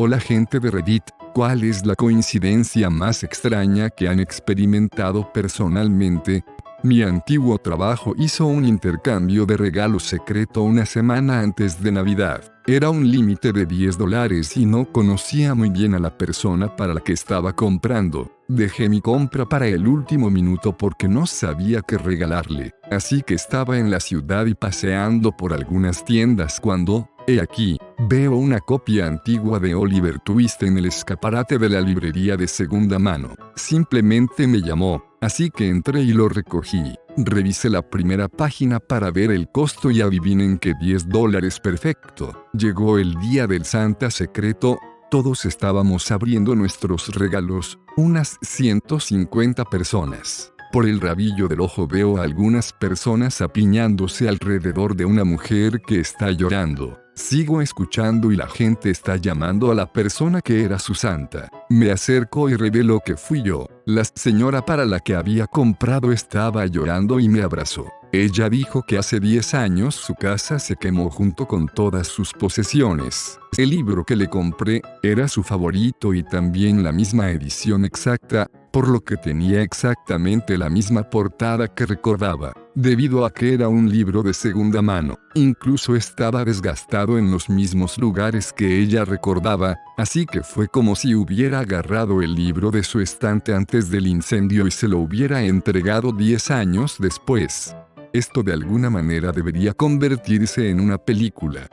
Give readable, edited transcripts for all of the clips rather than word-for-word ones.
Hola gente de Reddit, ¿cuál es la coincidencia más extraña que han experimentado personalmente? Mi antiguo trabajo hizo un intercambio de regalo secreto una semana antes de Navidad. Era un límite de $10 y no conocía muy bien a la persona para la que estaba comprando. Dejé mi compra para el último minuto porque no sabía qué regalarle. Así que estaba en la ciudad y paseando por algunas tiendas cuando, he aquí, veo una copia antigua de Oliver Twist en el escaparate de la librería de segunda mano. Simplemente me llamó, así que entré y lo recogí. Revisé la primera página para ver el costo y adivinen que $10 perfecto. Llegó el día del Santa secreto. Todos estábamos abriendo nuestros regalos, unas 150 personas. Por el rabillo del ojo veo a algunas personas apiñándose alrededor de una mujer que está llorando. Sigo escuchando y la gente está llamando a la persona que era su santa. Me acerco y revelo que fui yo. La señora para la que había comprado estaba llorando y me abrazó. Ella dijo que hace 10 años su casa se quemó junto con todas sus posesiones. El libro que le compré era su favorito y también la misma edición exacta, por lo que tenía exactamente la misma portada que recordaba. Debido a que era un libro de segunda mano, incluso estaba desgastado en los mismos lugares que ella recordaba, así que fue como si hubiera agarrado el libro de su estante antes del incendio y se lo hubiera entregado 10 años después. Esto de alguna manera debería convertirse en una película.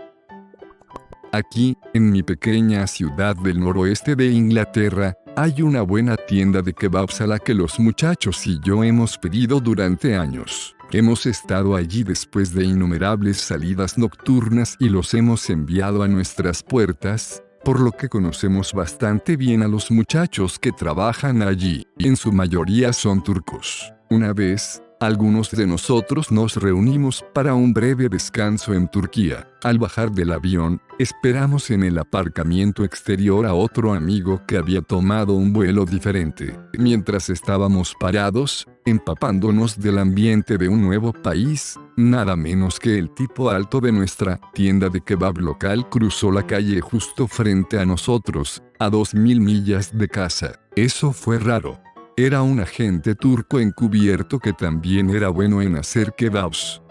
Aquí, en mi pequeña ciudad del noroeste de Inglaterra, hay una buena tienda de kebabs a la que los muchachos y yo hemos pedido durante años. Hemos estado allí después de innumerables salidas nocturnas y los hemos enviado a nuestras puertas, por lo que conocemos bastante bien a los muchachos que trabajan allí. En su mayoría son turcos. Una vez, algunos de nosotros nos reunimos para un breve descanso en Turquía. Al bajar del avión, esperamos en el aparcamiento exterior a otro amigo que había tomado un vuelo diferente. Mientras estábamos parados, empapándonos del ambiente de un nuevo país, nada menos que el tipo alto de nuestra tienda de kebab local cruzó la calle justo frente a nosotros, a 2000 millas de casa. Eso fue raro. Era un agente turco encubierto que también era bueno en hacer kebabs.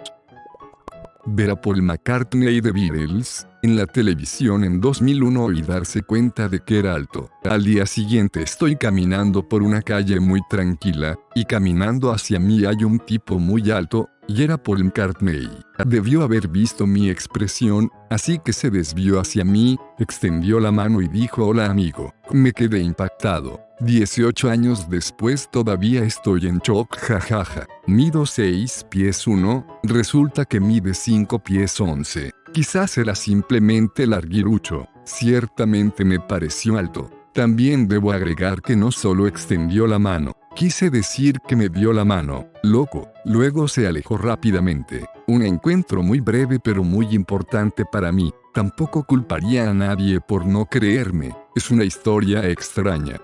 Ver a Paul McCartney de Beatles en la televisión en 2001 y darse cuenta de que era alto. Al día siguiente estoy caminando por una calle muy tranquila, y caminando hacia mí hay un tipo muy alto, y era Paul McCartney. Debió haber visto mi expresión, así que se desvió hacia mí, extendió la mano y dijo hola amigo. Me quedé impactado. 18 años después todavía estoy en shock, jajaja. Mido 6 pies 1, resulta que mide 5 pies 11. Quizás era simplemente larguirucho. Ciertamente me pareció alto. También debo agregar que no solo extendió la mano, quise decir que me dio la mano, loco. Luego se alejó rápidamente. Un encuentro muy breve pero muy importante para mí. Tampoco culparía a nadie por no creerme. Es una historia extraña.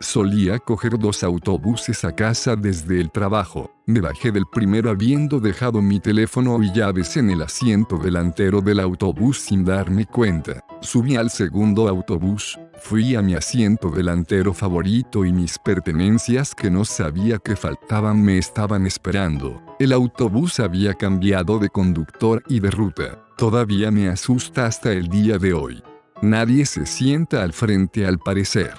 Solía coger 2 autobuses a casa desde el trabajo. Me bajé del primero habiendo dejado mi teléfono y llaves en el asiento delantero del autobús sin darme cuenta. Subí al segundo autobús, fui a mi asiento delantero favorito y mis pertenencias que no sabía que faltaban me estaban esperando. El autobús había cambiado de conductor y de ruta. Todavía me asusta hasta el día de hoy. Nadie se sienta al frente al parecer.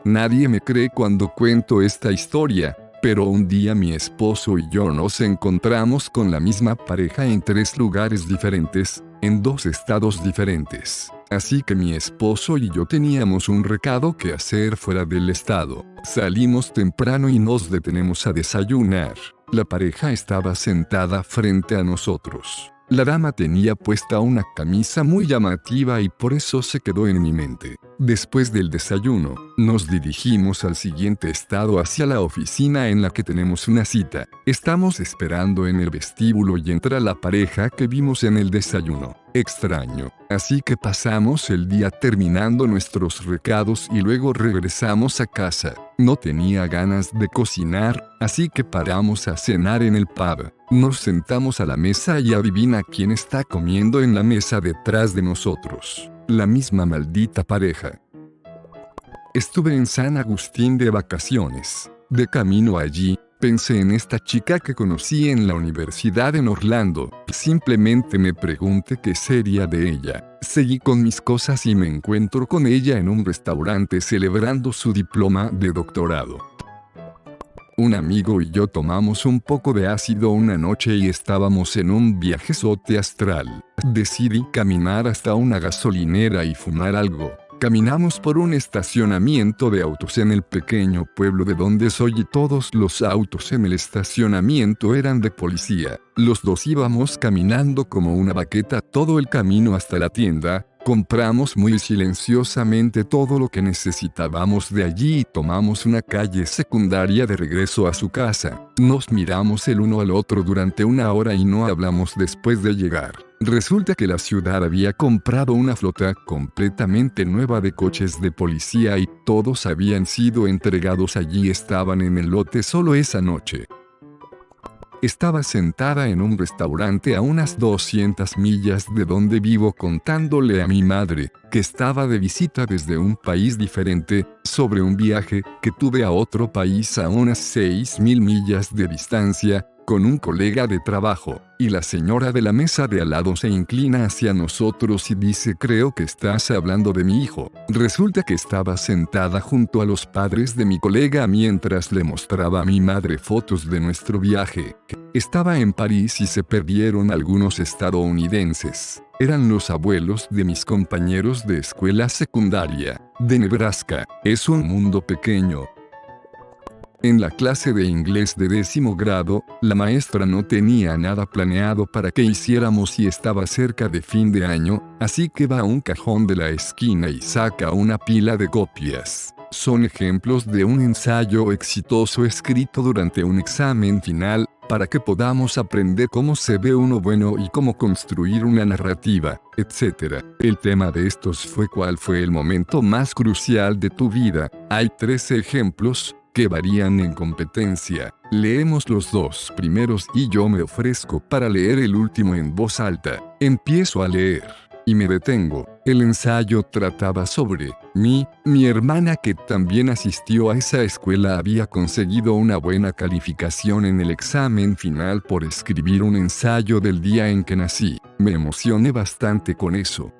Nadie me cree cuando cuento esta historia, pero un día mi esposo y yo nos encontramos con la misma pareja en 3 lugares diferentes, en 2 estados diferentes. Así que mi esposo y yo teníamos un recado que hacer fuera del estado. Salimos temprano y nos detenemos a desayunar. La pareja estaba sentada frente a nosotros. La dama tenía puesta una camisa muy llamativa y por eso se quedó en mi mente. Después del desayuno, nos dirigimos al siguiente estado hacia la oficina en la que tenemos una cita. Estamos esperando en el vestíbulo y entra la pareja que vimos en el desayuno. Extraño. Así que pasamos el día terminando nuestros recados y luego regresamos a casa. No tenía ganas de cocinar, así que paramos a cenar en el pub. Nos sentamos a la mesa y adivina quién está comiendo en la mesa detrás de nosotros. la misma maldita pareja. Estuve en San Agustín de vacaciones. De camino allí, pensé en esta chica que conocí en la universidad en Orlando. Simplemente me pregunté qué sería de ella. Seguí con mis cosas y me encuentro con ella en un restaurante celebrando su diploma de doctorado. Un amigo y yo tomamos un poco de ácido una noche y estábamos en un viajezote astral. Decidí caminar hasta una gasolinera y fumar algo. Caminamos por un estacionamiento de autos en el pequeño pueblo de donde soy y todos los autos en el estacionamiento eran de policía. Los dos íbamos caminando como una baqueta todo el camino hasta la tienda. Compramos muy silenciosamente todo lo que necesitábamos de allí y tomamos una calle secundaria de regreso a su casa. Nos miramos el uno al otro durante una hora y no hablamos después de llegar. Resulta que la ciudad había comprado una flota completamente nueva de coches de policía y todos habían sido entregados allí. Estaban en el lote solo esa noche. Estaba sentada en un restaurante a unas 200 millas de donde vivo contándole a mi madre, que estaba de visita desde un país diferente, sobre un viaje que tuve a otro país a unas 6.000 millas de distancia, con un colega de trabajo, y la señora de la mesa de al lado se inclina hacia nosotros y dice: creo que estás hablando de mi hijo. Resulta que estaba sentada junto a los padres de mi colega mientras le mostraba a mi madre fotos de nuestro viaje. Estaba en París y se perdieron algunos estadounidenses. Eran los abuelos de mis compañeros de escuela secundaria, de Nebraska. Es un mundo pequeño. En la clase de inglés de 10º grado, la maestra no tenía nada planeado para que hiciéramos y estaba cerca de fin de año, así que va a un cajón de la esquina y saca una pila de copias. Son ejemplos de un ensayo exitoso escrito durante un examen final, para que podamos aprender cómo se ve uno bueno y cómo construir una narrativa, etc. El tema de estos fue: ¿cuál fue el momento más crucial de tu vida? Hay 13 ejemplos que varían en competencia. Leemos los dos primeros y yo me ofrezco para leer el último en voz alta. Empiezo a leer y me detengo. El ensayo trataba sobre mi hermana, que también asistió a esa escuela, había conseguido una buena calificación en el examen final por escribir un ensayo del día en que nací. Me emocioné bastante con eso.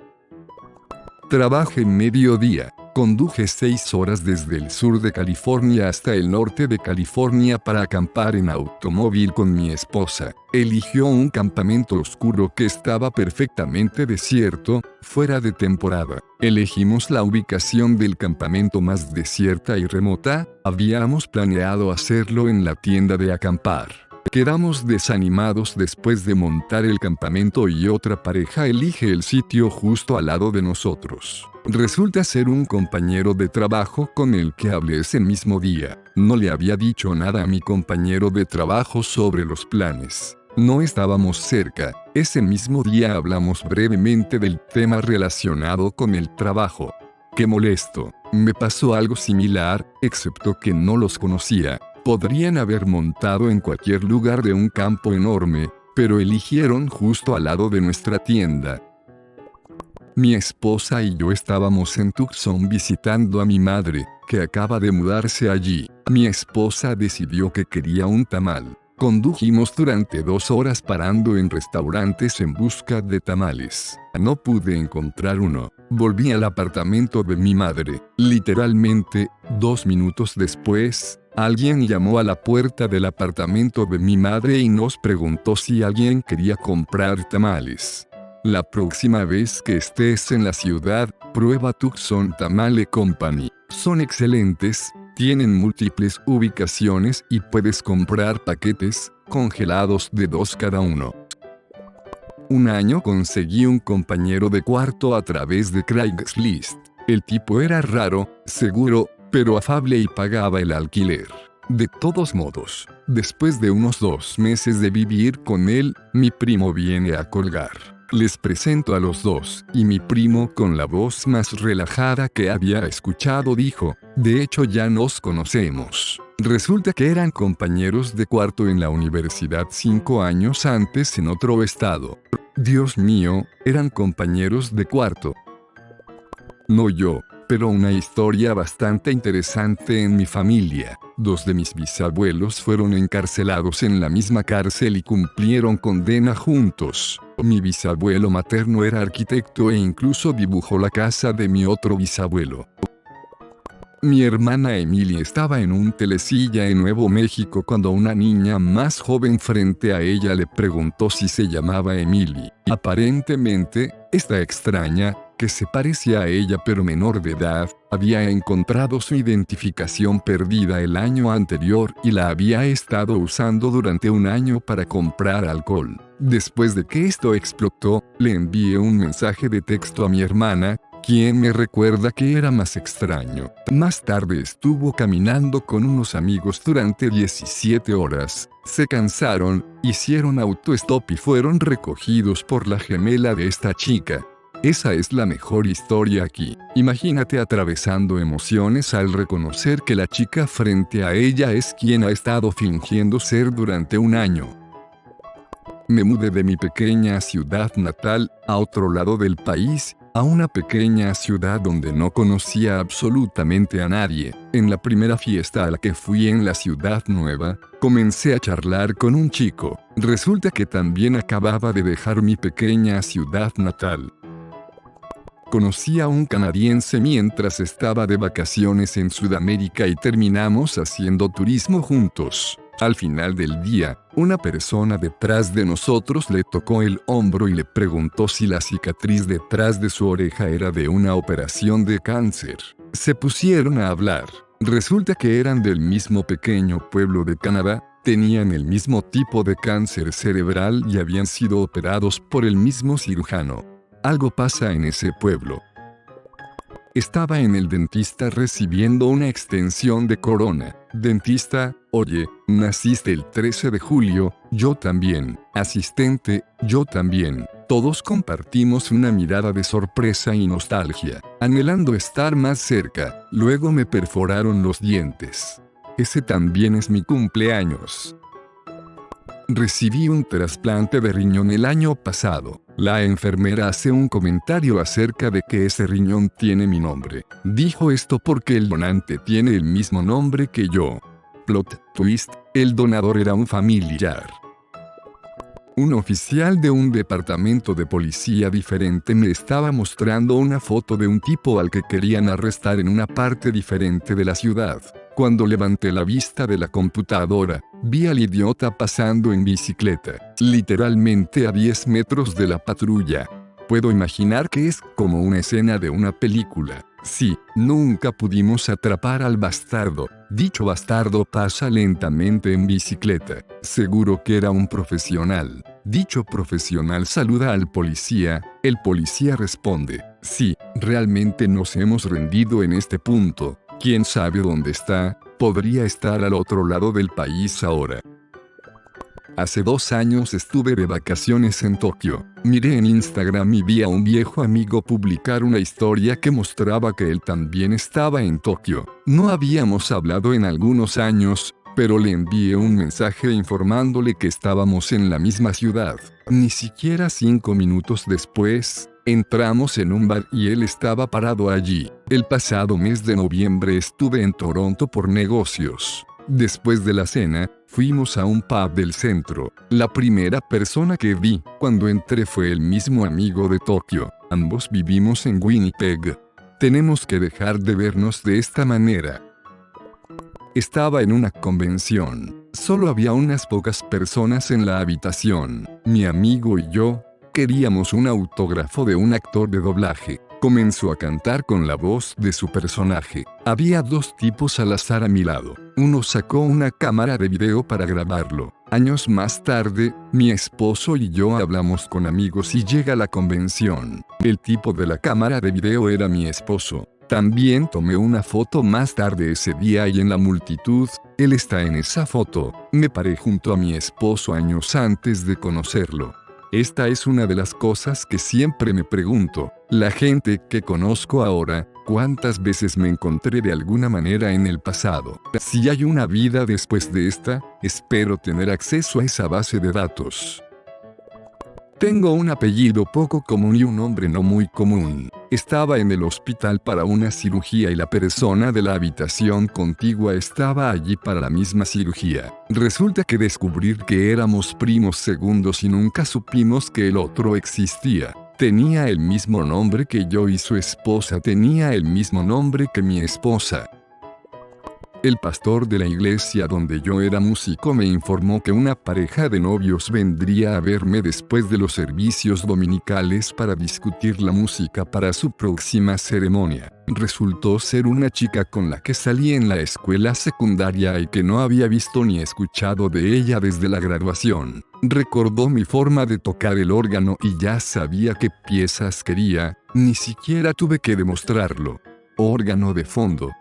Trabajé en mediodía. Conduje 6 horas desde el sur de California hasta el norte de California para acampar en automóvil con mi esposa. Eligió un campamento oscuro que estaba perfectamente desierto, fuera de temporada. Elegimos la ubicación del campamento más desierta y remota. Habíamos planeado hacerlo en la tienda de acampar. Quedamos desanimados después de montar el campamento y otra pareja elige el sitio justo al lado de nosotros. Resulta ser un compañero de trabajo con el que hablé ese mismo día. No le había dicho nada a mi compañero de trabajo sobre los planes. No estábamos cerca. Ese mismo día hablamos brevemente del tema relacionado con el trabajo. ¡Qué molesto! Me pasó algo similar, excepto que no los conocía. Podrían haber montado en cualquier lugar de un campo enorme, pero eligieron justo al lado de nuestra tienda. Mi esposa y yo estábamos en Tucson visitando a mi madre, que acaba de mudarse allí. Mi esposa decidió que quería un tamal. Condujimos durante 2 horas parando en restaurantes en busca de tamales. No pude encontrar uno. Volví al apartamento de mi madre. Literalmente, 2 minutos después, alguien llamó a la puerta del apartamento de mi madre y nos preguntó si alguien quería comprar tamales. La próxima vez que estés en la ciudad, prueba Tucson Tamale Company. Son excelentes, tienen múltiples ubicaciones y puedes comprar paquetes congelados de 2 cada uno. Un año conseguí un compañero de cuarto a través de Craigslist. El tipo era raro, seguro, pero afable y pagaba el alquiler. De todos modos, después de unos 2 meses de vivir con él, mi primo viene a colgar. Les presento a los dos, y mi primo, con la voz más relajada que había escuchado, dijo: de hecho ya nos conocemos. Resulta que eran compañeros de cuarto en la universidad 5 años antes en otro estado. Dios mío, eran compañeros de cuarto. No yo, pero una historia bastante interesante en mi familia. 2 de mis bisabuelos fueron encarcelados en la misma cárcel y cumplieron condena juntos. Mi bisabuelo materno era arquitecto e incluso dibujó la casa de mi otro bisabuelo. Mi hermana Emily estaba en un telesilla en Nuevo México cuando una niña más joven frente a ella le preguntó si se llamaba Emily. Aparentemente, esta extraña, que se parecía a ella pero menor de edad, había encontrado su identificación perdida el año anterior y la había estado usando durante un año para comprar alcohol. Después de que esto explotó, le envié un mensaje de texto a mi hermana, quien me recuerda que era más extraño. Más tarde estuvo caminando con unos amigos durante 17 horas. Se cansaron, hicieron autostop y fueron recogidos por la gemela de esta chica. Esa es la mejor historia aquí. Imagínate atravesando emociones al reconocer que la chica frente a ella es quien ha estado fingiendo ser durante un año. Me mudé de mi pequeña ciudad natal, a otro lado del país, a una pequeña ciudad donde no conocía absolutamente a nadie. En la primera fiesta a la que fui en la ciudad nueva, comencé a charlar con un chico. Resulta que también acababa de dejar mi pequeña ciudad natal. Conocí a un canadiense mientras estaba de vacaciones en Sudamérica y terminamos haciendo turismo juntos. Al final del día, una persona detrás de nosotros le tocó el hombro y le preguntó si la cicatriz detrás de su oreja era de una operación de cáncer. Se pusieron a hablar. Resulta que eran del mismo pequeño pueblo de Canadá, tenían el mismo tipo de cáncer cerebral y habían sido operados por el mismo cirujano. Algo pasa en ese pueblo. Estaba en el dentista recibiendo una extensión de corona. Dentista, oye, naciste el 13 de julio, yo también. Asistente, yo también. Todos compartimos una mirada de sorpresa y nostalgia, anhelando estar más cerca. Luego me perforaron los dientes. Ese también es mi cumpleaños. Recibí un trasplante de riñón el año pasado. La enfermera hace un comentario acerca de que ese riñón tiene mi nombre. Dijo esto porque el donante tiene el mismo nombre que yo. Plot twist, el donador era un familiar. Un oficial de un departamento de policía diferente me estaba mostrando una foto de un tipo al que querían arrestar en una parte diferente de la ciudad. Cuando levanté la vista de la computadora, vi al idiota pasando en bicicleta, literalmente a 10 metros de la patrulla. Puedo imaginar que es como una escena de una película. Sí, nunca pudimos atrapar al bastardo. Dicho bastardo pasa lentamente en bicicleta. Seguro que era un profesional. Dicho profesional saluda al policía. El policía responde: sí, realmente nos hemos rendido en este punto. ¿Quién sabe dónde está? Podría estar al otro lado del país ahora. Hace 2 años estuve de vacaciones en Tokio. Miré en Instagram y vi a un viejo amigo publicar una historia que mostraba que él también estaba en Tokio. No habíamos hablado en algunos años, pero le envié un mensaje informándole que estábamos en la misma ciudad. Ni siquiera 5 minutos después, entramos en un bar y él estaba parado allí. El pasado mes de noviembre estuve en Toronto por negocios. Después de la cena, fuimos a un pub del centro. La primera persona que vi cuando entré fue el mismo amigo de Tokio. Ambos vivimos en Winnipeg. Tenemos que dejar de vernos de esta manera. Estaba en una convención. Solo había unas pocas personas en la habitación. Mi amigo y yo queríamos un autógrafo de un actor de doblaje. Comenzó a cantar con la voz de su personaje. Había 2 tipos al azar a mi lado. Uno sacó una cámara de video para grabarlo. Años más tarde, mi esposo y yo hablamos con amigos y llega la convención. El tipo de la cámara de video era mi esposo. También tomé una foto más tarde ese día y en la multitud, él está en esa foto. Me paré junto a mi esposo años antes de conocerlo. Esta es una de las cosas que siempre me pregunto. La gente que conozco ahora, ¿cuántas veces me encontré de alguna manera en el pasado? Si hay una vida después de esta, espero tener acceso a esa base de datos. Tengo un apellido poco común y un nombre no muy común. Estaba en el hospital para una cirugía y la persona de la habitación contigua estaba allí para la misma cirugía. Resulta que descubrir que éramos primos segundos y nunca supimos que el otro existía. Tenía el mismo nombre que yo y su esposa tenía el mismo nombre que mi esposa. El pastor de la iglesia donde yo era músico me informó que una pareja de novios vendría a verme después de los servicios dominicales para discutir la música para su próxima ceremonia. Resultó ser una chica con la que salí en la escuela secundaria y que no había visto ni escuchado de ella desde la graduación. Recordó mi forma de tocar el órgano y ya sabía qué piezas quería, ni siquiera tuve que demostrarlo. Órgano de fondo.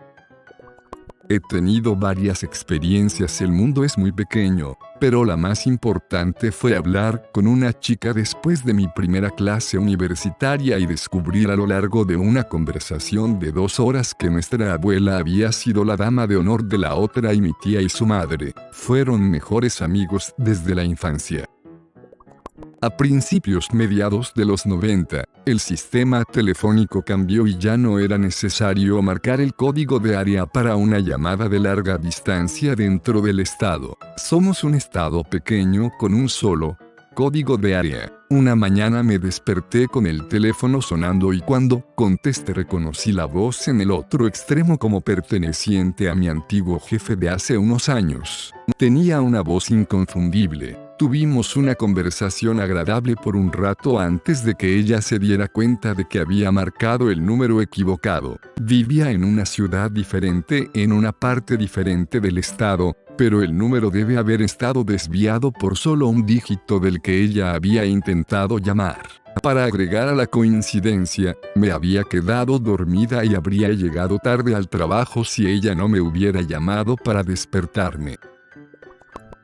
He tenido varias experiencias, el mundo es muy pequeño, pero la más importante fue hablar con una chica después de mi primera clase universitaria y descubrir a lo largo de una conversación de 2 horas que nuestra abuela había sido la dama de honor de la otra y mi tía y su madre fueron mejores amigos desde la infancia. A mediados de los 90, el sistema telefónico cambió y ya no era necesario marcar el código de área para una llamada de larga distancia dentro del estado. Somos un estado pequeño con un solo código de área. Una mañana me desperté con el teléfono sonando y cuando contesté reconocí la voz en el otro extremo como perteneciente a mi antiguo jefe de hace unos años. Tenía una voz inconfundible. Tuvimos una conversación agradable por un rato antes de que ella se diera cuenta de que había marcado el número equivocado. Vivía en una ciudad diferente, en una parte diferente del estado, pero el número debe haber estado desviado por solo un dígito del que ella había intentado llamar. Para agregar a la coincidencia, me había quedado dormida y habría llegado tarde al trabajo si ella no me hubiera llamado para despertarme.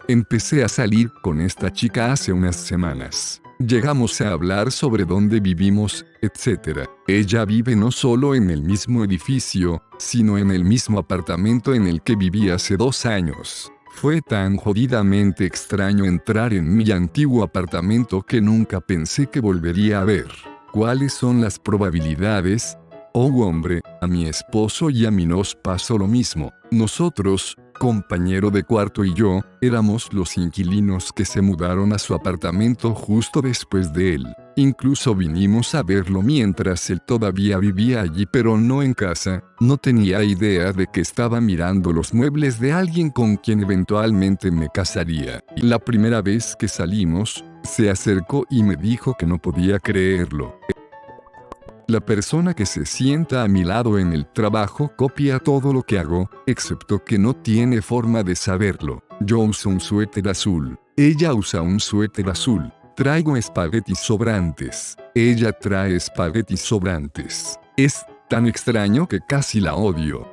Empecé a salir con esta chica hace unas semanas. Llegamos a hablar sobre dónde vivimos, etc. Ella vive no solo en el mismo edificio, sino en el mismo apartamento en el que viví hace 2 años. Fue tan jodidamente extraño entrar en mi antiguo apartamento que nunca pensé que volvería a ver. ¿Cuáles son las probabilidades? Oh hombre, a mi esposo y a mí nos pasó lo mismo. Nosotros, compañero de cuarto y yo, éramos los inquilinos que se mudaron a su apartamento justo después de él. Incluso vinimos a verlo mientras él todavía vivía allí, pero no en casa. No tenía idea de que estaba mirando los muebles de alguien con quien eventualmente me casaría. La primera vez que salimos, se acercó y me dijo que no podía creerlo. La persona que se sienta a mi lado en el trabajo copia todo lo que hago, excepto que no tiene forma de saberlo. Yo uso un suéter azul. Ella usa un suéter azul. Traigo espaguetis sobrantes. Ella trae espaguetis sobrantes. Es tan extraño que casi la odio.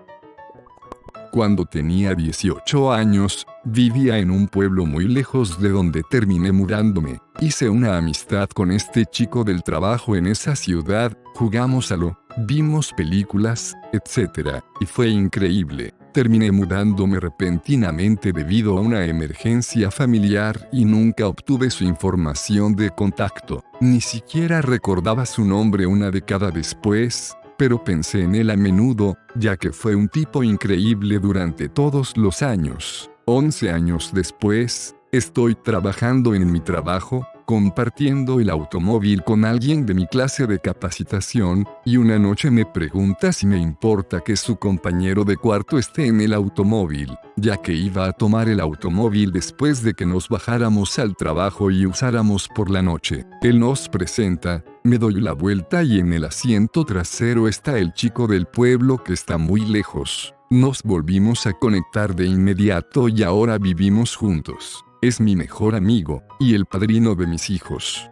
Cuando tenía 18 años, vivía en un pueblo muy lejos de donde terminé mudándome. Hice una amistad con este chico del trabajo en esa ciudad, jugamos a lo, vimos películas, etc. Y fue increíble. Terminé mudándome repentinamente debido a una emergencia familiar y nunca obtuve su información de contacto. Ni siquiera recordaba su nombre una década después. Pero pensé en él a menudo, ya que fue un tipo increíble durante todos los años. 11 años después, estoy trabajando en mi trabajo, compartiendo el automóvil con alguien de mi clase de capacitación, y una noche me pregunta si me importa que su compañero de cuarto esté en el automóvil, ya que iba a tomar el automóvil después de que nos bajáramos al trabajo y usáramos por la noche. Él nos presenta. Me doy la vuelta y en el asiento trasero está el chico del pueblo que está muy lejos. Nos volvimos a conectar de inmediato y ahora vivimos juntos. Es mi mejor amigo, y el padrino de mis hijos.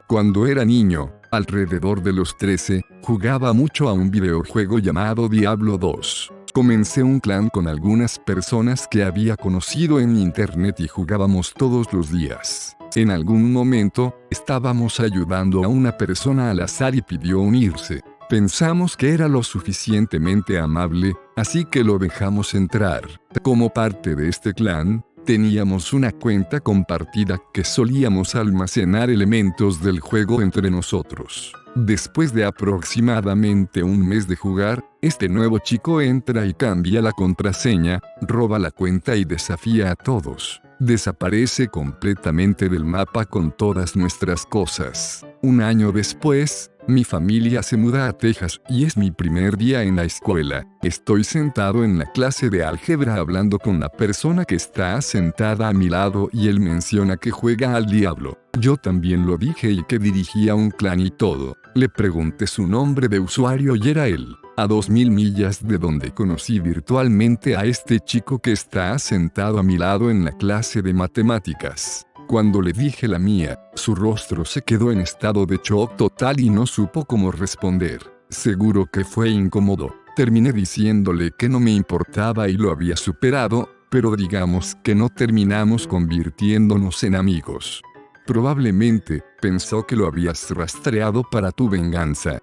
Cuando era niño, alrededor de los 13, jugaba mucho a un videojuego llamado Diablo 2. Comencé un clan con algunas personas que había conocido en internet y jugábamos todos los días. En algún momento, estábamos ayudando a una persona al azar y pidió unirse. Pensamos que era lo suficientemente amable, así que lo dejamos entrar. Como parte de este clan, teníamos una cuenta compartida que solíamos almacenar elementos del juego entre nosotros. Después de aproximadamente un mes de jugar, este nuevo chico entra y cambia la contraseña, roba la cuenta y desafía a todos. Desaparece completamente del mapa con todas nuestras cosas. Un año después, mi familia se muda a Texas y es mi primer día en la escuela. Estoy sentado en la clase de álgebra hablando con la persona que está sentada a mi lado y él menciona que juega al diablo. Yo también lo dije y que dirigía un clan y todo. Le pregunté su nombre de usuario y era él. A 2000 millas de donde conocí virtualmente a este chico que está sentado a mi lado en la clase de matemáticas. Cuando le dije la mía, su rostro se quedó en estado de shock total y no supo cómo responder. Seguro que fue incómodo. Terminé diciéndole que no me importaba y lo había superado, pero digamos que no terminamos convirtiéndonos en amigos. Probablemente, pensó que lo habías rastreado para tu venganza.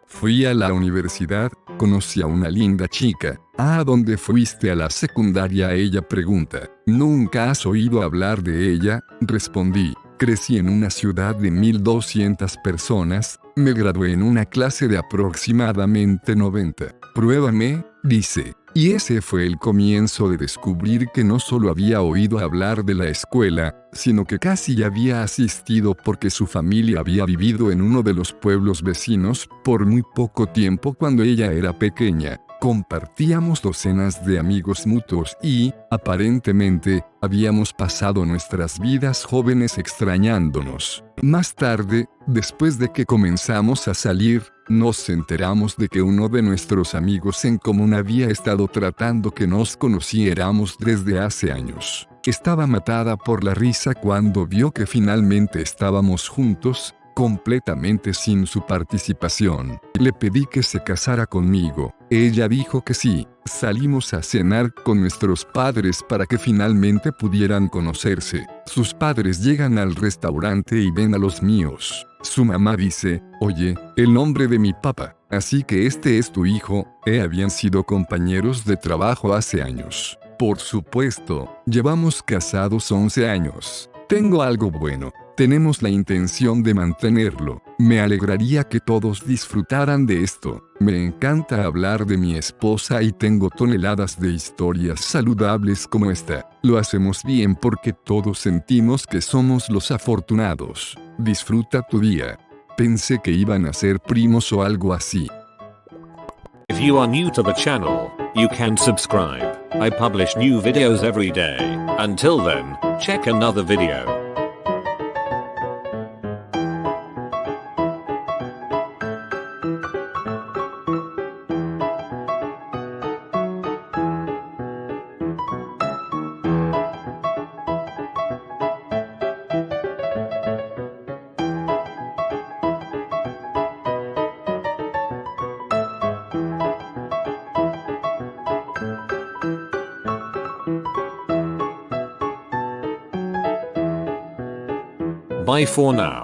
Fui a la universidad, conocí a una linda chica. ¿A dónde fuiste a la secundaria? Ella pregunta. ¿Nunca has oído hablar de ella? Respondí. Crecí en una ciudad de 1200 personas, me gradué en una clase de aproximadamente 90. Pruébame, dice. Y ese fue el comienzo de descubrir que no solo había oído hablar de la escuela, sino que casi había asistido porque su familia había vivido en uno de los pueblos vecinos por muy poco tiempo cuando ella era pequeña. Compartíamos docenas de amigos mutuos y, aparentemente, habíamos pasado nuestras vidas jóvenes extrañándonos. Más tarde, después de que comenzamos a salir, nos enteramos de que uno de nuestros amigos en común había estado tratando que nos conociéramos desde hace años. Estaba matada por la risa cuando vio que finalmente estábamos juntos, completamente sin su participación. Le pedí que se casara conmigo. Ella dijo que sí. Salimos a cenar con nuestros padres para que finalmente pudieran conocerse. Sus padres llegan al restaurante y ven a los míos. Su mamá dice, oye, el nombre de mi papá, así que este es tu hijo. Habían sido compañeros de trabajo hace años. Por supuesto, llevamos casados 11 años. Tengo algo bueno. Tenemos la intención de mantenerlo. Me alegraría que todos disfrutaran de esto. Me encanta hablar de mi esposa y tengo toneladas de historias saludables como esta. Lo hacemos bien porque todos sentimos que somos los afortunados. Disfruta tu día. Pensé que iban a ser primos o algo así. If you are new to the channel, you can subscribe. I publish new videos every day. Until then, check another video. Bye for now.